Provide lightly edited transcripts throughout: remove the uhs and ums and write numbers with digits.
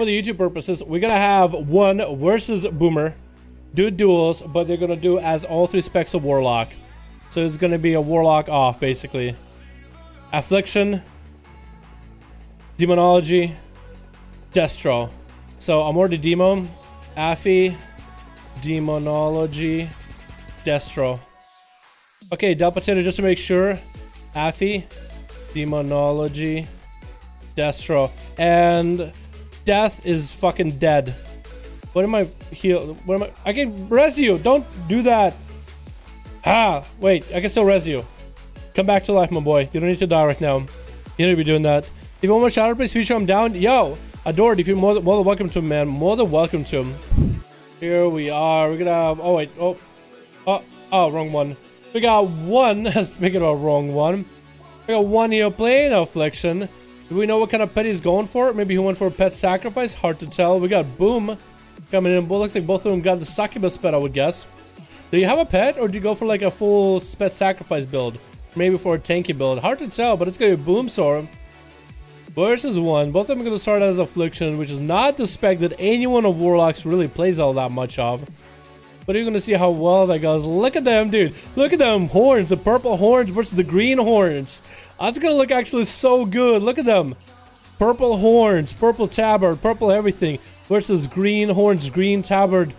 for the YouTube purposes, we're gonna have one versus Boomer, do duels, but they're gonna do as all 3 specs of Warlock. So it's gonna be a Warlock off, basically. Affliction, Demonology, Destro. So I'm already Demo, Affy, Demonology, Destro. Okay, Del Potato, just to make sure. Affy, Demonology, Destro. And Death is fucking dead. What am I heal? What am I can res you. Don't do that. Ah, wait, I can still res you. Come back to life, my boy. You don't need to die right now. You don't need to be doing that. If you want more shout out, please feature, I'm down. Yo, Adored, if you're more than welcome to him, man. More than welcome to him. Here we are. We're gonna have, oh wait, oh, wrong one. We got one, speaking of wrong one. We got one here playing Affliction. Do we know what kind of pet he's going for? Maybe he went for a pet sacrifice, hard to tell. We got Boom coming in. Looks like both of them got the succubus pet, I would guess. Do you have a pet, or do you go for like a full pet sacrifice build? Maybe for a tanky build. Hard to tell, but it's gonna be Boomsaur versus one. Both of them are gonna start as Affliction, which is not the spec that anyone of Warlocks really plays all that much of. But you're gonna see how well that goes. Look at them, dude. Look at them horns. The purple horns versus the green horns. That's gonna look actually so good. Look at them. Purple horns, purple tabard, purple everything versus green horns, green tabard.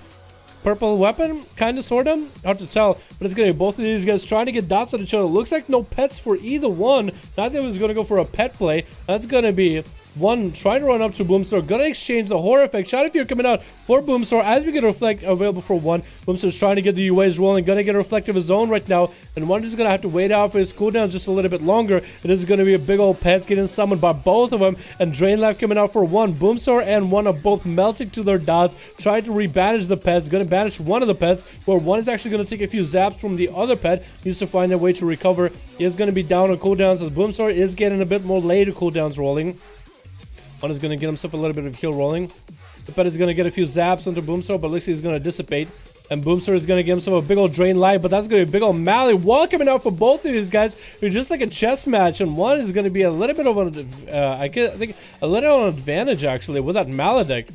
Purple weapon, kind of, sort of. Hard to tell, but it's gonna be both of these guys trying to get dots at each other. Looks like no pets for either one. Neither of them is gonna go for a pet play. That's gonna be one trying to run up to Boomsaur. Gonna exchange the horror effect. Shout if you're coming out for Boomsaur as we get a reflect available for one. Boomsaur's trying to get the UAs rolling. Gonna get a reflect of his own right now. And one is gonna have to wait out for his cooldown just a little bit longer. And this is gonna be a big old pets getting summoned by both of them. And Drain Life coming out for one. Boomsaur and one are both melting to their dots. Trying to rebanish the pets. Gonna banish one of the pets. Where one is actually gonna take a few zaps from the other pet. Needs to find a way to recover. He is gonna be down on cooldowns as Boomsaur is getting a bit more later cooldowns rolling. One is going to get himself a little bit of heal rolling. The pet is going to get a few zaps onto Boomsaur, but looks like he's going to dissipate. And Boomsaur is going to get himself a big old Drain Life, but that's going to be a big old Mally wall coming out for both of these guys. They're just like a chess match, and one is going to be a little bit of an, I think, a little advantage actually with that Maledict.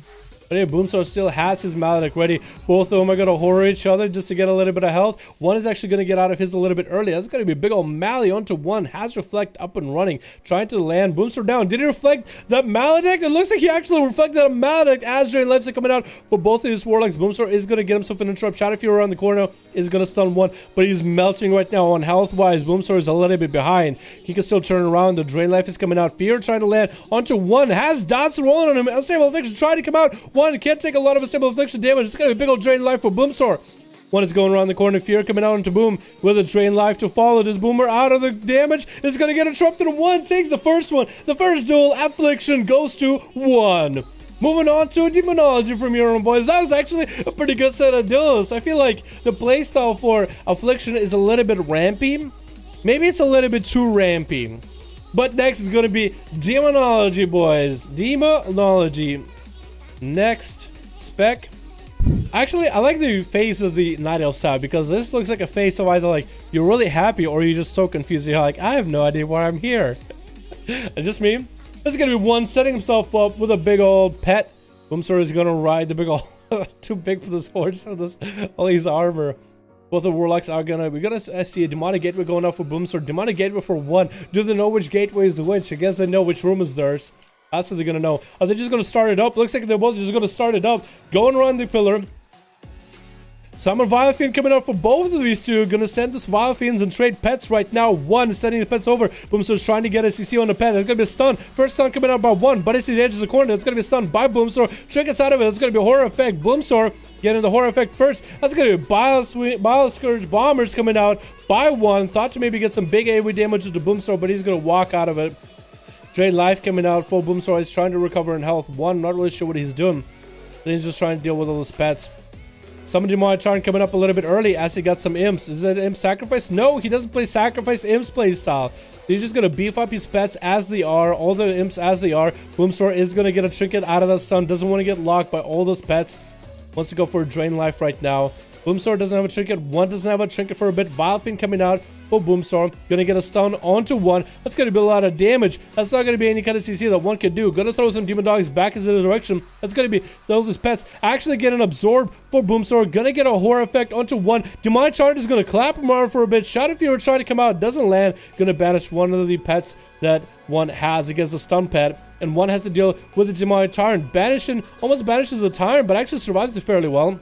But hey, Boomsaur still has his Maledict ready. Both of them are going to horror each other just to get a little bit of health. One is actually going to get out of his a little bit early. That's going to be a big old Mally onto one. Has Reflect up and running. Trying to land Boomsaur down. Did he reflect that Maledict? It looks like he actually reflected a Maledict as Drain Lives are coming out for both of these Warlocks. Boomsaur is going to get himself an interrupt. Shadow Fury around the corner is going to stun one. But he's melting right now on health-wise. Boomsaur is a little bit behind. He can still turn around. The Drain Life is coming out. Fear trying to land onto one. Has dots rolling on him. Unstable Affliction trying to come out. One can't take a lot of Unstable Affliction damage. It's gonna be a big old Drain Life for Boomsaur. One is going around the corner. Fear coming out into Boom with a Drain Life to follow. This Boomer out of the damage is gonna get interrupted. One takes the first one. The first duel. Affliction goes to one. Moving on to a Demonology from your own boys. That was actually a pretty good set of duels. I feel like the playstyle for Affliction is a little bit rampy. Maybe it's a little bit too rampy. But next is gonna be Demonology, boys. Demonology. Next spec. Actually, I like the face of the Night Elf side because this looks like a face of either like you're really happy or you're just so confused. You're like, I have no idea why I'm here. And just me. This is gonna be one setting himself up with a big old pet. Boomsaur is gonna ride the big old too big for this horse with this all his armor. Both the Warlocks are gonna, we're gonna see a Demonic Gateway going out for Boomsaur. Demonic Gateway for one. Do they know which gateway is which? I guess they know which room is theirs. That's what they're gonna know. Are they just gonna start it up? Looks like they're both just gonna start it up. Going around the pillar. Summon Vile Fiend coming out for both of these two. Gonna send this Vile Fiends and trade pets right now. One is sending the pets over. Boomsaur's trying to get a CC on the pet. It's gonna be a stun. First stun coming out by one. But it's the edge of the corner. It's gonna be stunned by Boomsaur. Trinkets out of it. It's gonna be a horror effect. Boomsaur getting the horror effect first. That's gonna be Bile Scourge Bombers coming out by one. Thought to maybe get some big AoE damage to Boomsaur, but he's gonna walk out of it. Drain Life coming out full Boomsaur. He's trying to recover in health. One, not really sure what he's doing. Then he's just trying to deal with all those pets. Summon Demonic Charm coming up a little bit early as he got some imps. Is it imp sacrifice? No, he doesn't play sacrifice imps play style. He's just gonna beef up his pets as they are, all the imps as they are. Boomsaur is gonna get a trinket out of that stun. Doesn't want to get locked by all those pets. Wants to go for a Drain Life right now. Boomstar doesn't have a trinket. One doesn't have a trinket for a bit. Vilephin coming out for Boomstar. Gonna get a stun onto one. That's gonna be a lot of damage. That's not gonna be any kind of CC that one could do. Gonna throw some demon dogs back in the direction. That's gonna be some of his pets actually getting absorbed for Boomstar. Gonna get a horror effect onto one. Demonic Tyrant is gonna clap him around for a bit. Shadow Fever trying to come out. Doesn't land. Gonna banish one of the pets that one has against the stun pet. And one has to deal with the Demonic Tyrant. Banishing, almost banishes the Tyrant, but actually survives it fairly well.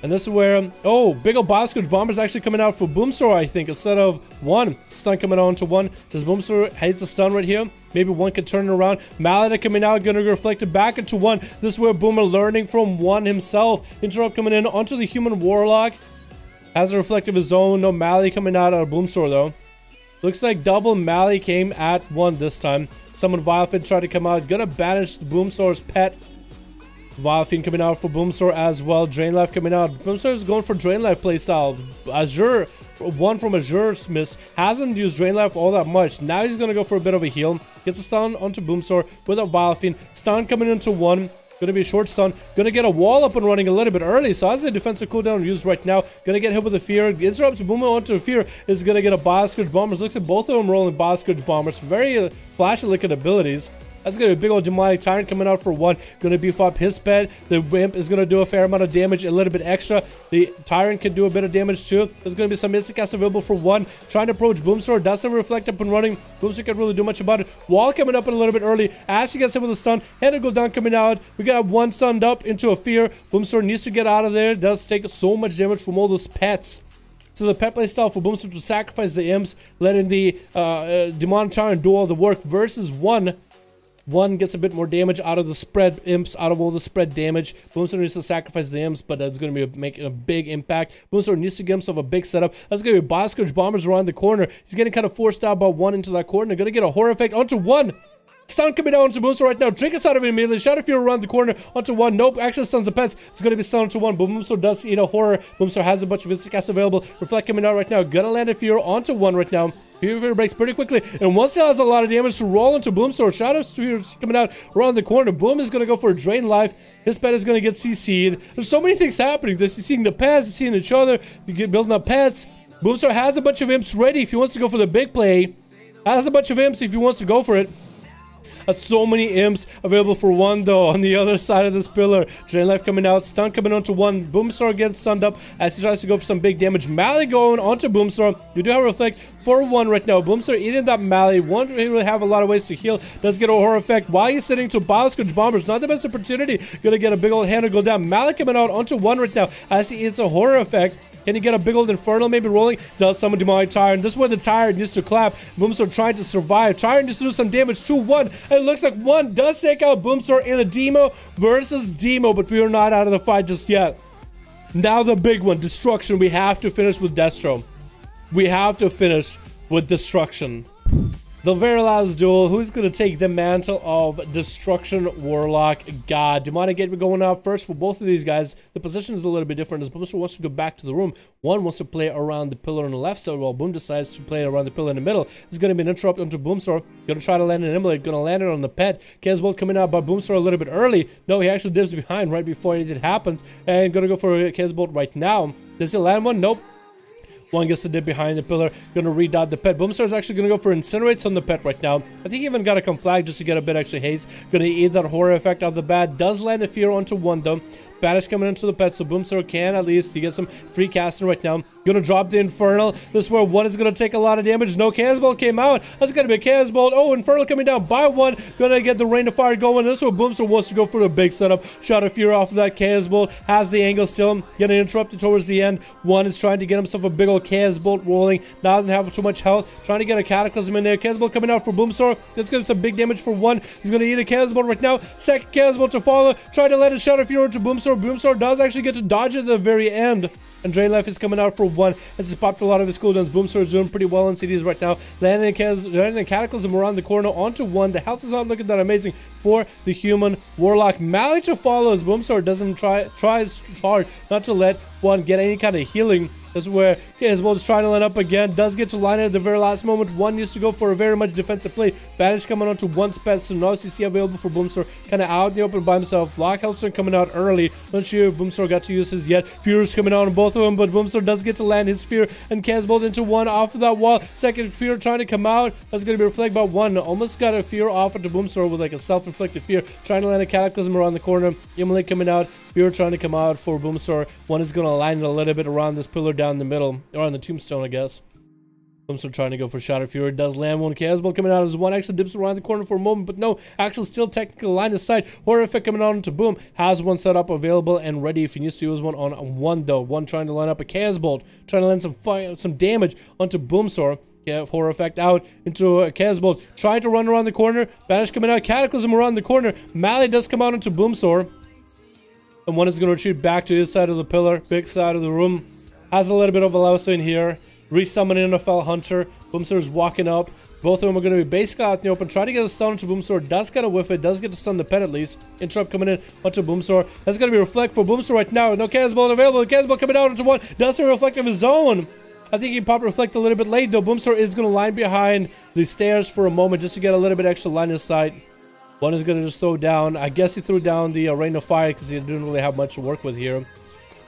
And this is where, oh, big ol' Bioscourge Bomber's actually coming out for Boomstar, I think, instead of one. Stun coming on to one. Does Boomstar hates the stun right here? Maybe one could turn it around. Malada coming out, gonna reflect it back into one. This is where Boomer learning from one himself. Interrupt coming in onto the human Warlock. Has a reflect of his own. No Mally coming out of Boomstar, though. Looks like double Mally came at one this time. Someone Vilephin tried to come out. Gonna banish the Boomstar's pet. Vilephin coming out for Boomstar as well. Drain Life coming out. Boomstar is going for Drain Life playstyle. Azure, one from Azure Smith, hasn't used Drain Life all that much. Now he's going to go for a bit of a heal. Gets a stun onto Boomstar with a Vilephin. Stun coming into one. Gonna be a short stun. Gonna get a wall up and running a little bit early. So as a defensive cooldown used right now. Gonna get hit with a fear. Interrupts Boomer onto a fear. Is gonna get a Bioscourge Bombers. Looks like both of them rolling Bioscourge Bombers. Very flashy looking abilities. That's gonna be a big old Demonic Tyrant coming out for one. Gonna beef up his pet. The Wimp is gonna do a fair amount of damage, a little bit extra. The Tyrant can do a bit of damage too. There's gonna be some instant cast available for one. Trying to approach Boomstar. Doesn't reflect up and running. Boomstar can't really do much about it. Wall coming up a little bit early. As he gets hit with a stun. Head go down coming out. We got one stunned up into a fear. Boomstar needs to get out of there. Does take so much damage from all those pets. So the pet play style for Boomstar to sacrifice the imps, letting the Demonic Tyrant do all the work versus one. One gets a bit more damage out of the spread imps, out of all the spread damage. Boomstar needs to sacrifice the imps, but that's going to be making a big impact. Boomstar needs to get himself a big setup. That's going to be Bioscourge Bombers around the corner. He's getting kind of forced out by one into that corner. Going to get a horror effect onto one. Stun coming down onto Boomstar right now. Trinkets out of it immediately. Shadow Fear around the corner onto one. Nope, actually stuns the pets. It's going to be stunned onto one, but Boomstar does eat a horror. Boomstar has a bunch of instant casts available. Reflect coming out right now. Gonna land a Fear onto one right now. Fear breaks pretty quickly, and once he has a lot of damage to roll into Boomstar, Shadow Fear coming out around the corner. Boom is going to go for a Drain Life. His pet is going to get CC'd. There's so many things happening. They're seeing the pets, they're seeing each other, you get building up pets. Boomstar has a bunch of imps ready if he wants to go for the big play. Has a bunch of imps if he wants to go for it. So many imps available for one though on the other side of this pillar. Drain Life coming out, stun coming onto one. Boomstar gets stunned up as he tries to go for some big damage. Mally going onto Boomstar. You do have a reflect for one right now. Boomstar eating that Mally. Won't really have a lot of ways to heal. Does get a horror effect while he's sitting to Bioscourge Bombers. Not the best opportunity. Gonna get a big old hand to go down. Mally coming out onto one right now as he eats a horror effect. Can he get a big old Infernal maybe rolling? Does summon Demonic Tyrant. This is where the Tyrant needs to clap. Boomstar trying to survive. Tyrant needs to do some damage to one. And it looks like one does take out Boomstar in the Demo versus Demo, but we are not out of the fight just yet. Now the big one, Destruction. We have to finish with Destro. We have to finish with Destruction. The very last duel, who's going to take the mantle of Destruction Warlock God? Demonic Gateway going out first for both of these guys. The position is a little bit different as Boomstar wants to go back to the room. One wants to play around the pillar on the left side while Boom decides to play around the pillar in the middle. It's going to be an interrupt onto Boomstar. Going to try to land an Immolate. Going to land it on the pet. Casebolt coming out by Boomstar a little bit early. No, he actually dips behind right before it happens. And going to go for a Casebolt right now. Does he land one? Nope. One gets to dip behind the pillar. Gonna redot the pet. Boomstar is actually gonna go for Incinerates on the pet right now. I think he even got a conflag just to get a bit extra haste. Gonna eat that horror effect off the bat. Does land a fear onto one though. Banish coming into the pet, so Boomstar can at least get some free casting right now. Gonna drop the Infernal. This is where one is gonna take a lot of damage. No, Casebolt came out. That's gonna be a Casebolt. Oh, Infernal coming down by one. Gonna get the Rain of Fire going. This is where Boomstar wants to go for the big setup. Shot of Fear off of that Casebolt. Has the angle still. Getting interrupted towards the end. One is trying to get himself a big old Casebolt rolling. Now doesn't have too much health. Trying to get a Cataclysm in there. Casebolt coming out for Boomstar. That's gonna be some big damage for one. He's gonna eat a Casebolt right now. Second Casebolt to follow. Try to let it Shot of Fear into Boomstar. Boomstar does actually get to dodge at the very end. And Drain Life is coming out for one. As he's popped a lot of his cooldowns. Boomstar is doing pretty well in CDs right now. Landing a Cataclysm around the corner onto one. The health is not looking that amazing for the human Warlock. Mally to follow as Boomstar doesn't tries hard not to let one get any kind of healing. That's where Casbolt is trying to line up again. Does get to line it at the very last moment. One needs to go for a very much defensive play. Banish coming on to one spec. So no CC available for Boomstar. Kind of out in the open by himself. Lock Helster coming out early. Not sure if Boomstar got to use his yet. Fear's coming out on both of them. But Boomstar does get to land his Fear. And Casbolt into one off of that wall. Second Fear trying to come out. That's going to be reflected by one. Almost got a Fear off into Boomstar with like a self-inflicted Fear. Trying to land a Cataclysm around the corner. Immolate coming out. Fear trying to come out for Boomstar. One is going to line it a little bit around this pillar down the middle. Or on the tombstone, I guess. Boomstar trying to go for Shadow Fury. Does land one. Casbolt coming out as one. Actually dips around the corner for a moment. But no. Actually still technical line of sight. Horror Effect coming out into Boom. Has one set up available and ready if he needs to use one on one though. One trying to line up a Casbolt. Trying to land some fire, some damage onto Boomstar. Yeah, Horror Effect out into a Casbolt. Trying to run around the corner. Banish coming out. Cataclysm around the corner. Melee does come out into Boomstar. And one is going to retreat back to his side of the pillar. Big side of the room. Has a little bit of a Lausa in here. Resummoning a Fell Hunter. Boomstar is walking up. Both of them are going to be basically out in the open. Trying to get a stun into Boomstar. Does kind of whiff it. Does get to stun the pet at least. Interrupt coming in onto Boomstar. That's going to be Reflect for Boomstar right now. No Casbolt available. Casbolt coming out into one. Does a Reflect of his own. I think he popped Reflect a little bit late though. Boomstar is going to line behind the stairs for a moment just to get a little bit extra line of sight. One is going to just throw down. I guess he threw down the Rain of Fire because he didn't really have much to work with here.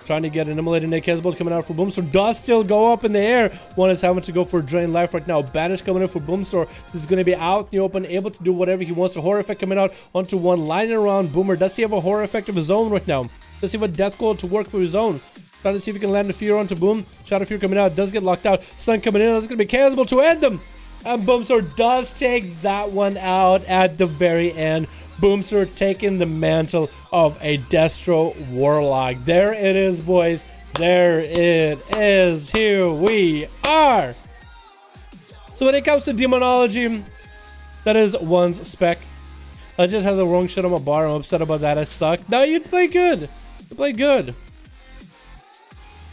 Trying to get an Immolated Nick. Casbolt coming out for Boomstar. Does still go up in the air. One is having to go for Drain Life right now. Banish coming in for Boomstar. He's going to be out in the open, able to do whatever he wants. A Horror Effect coming out onto one, lining around Boomer. Does he have a Horror Effect of his own right now? Does he have a Death Glow to work for his own? Trying to see if he can land a Fear onto Boom. Shadow Fear coming out. Does get locked out. Stun coming in. That's going to be Casbolt to end them. And Boomstar does take that one out at the very end. Boomstar taking the mantle of a Destro Warlock. There it is, boys. There it is. Here we are. So when it comes to Demonology, that is one's spec. I just have the wrong shit on my bar. I'm upset about that. I suck. No, you play good. You play good.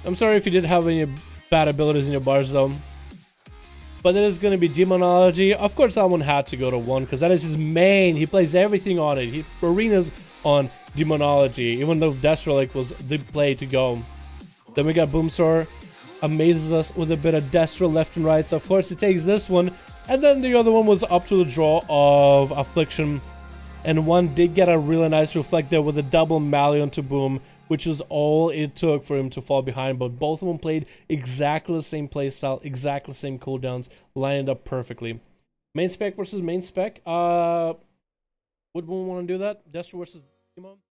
I'm sorry if you did have any bad abilities in your bars, though. But it is going to be Demonology. Of course, that one had to go to 1 because that is his main. He plays everything on it. He arenas on Demonology, even though Destro was the play to go. Then we got Boomstar. Amazes us with a bit of Destro left and right. So, of course, he takes this one. And then the other one was up to the draw of Affliction. And one did get a really nice Reflect there with a double Malion to Boom, which is all it took for him to fall behind. But both of them played exactly the same playstyle, exactly the same cooldowns, lined up perfectly. Main spec versus main spec. Would one want to do that? Destro versus Demo?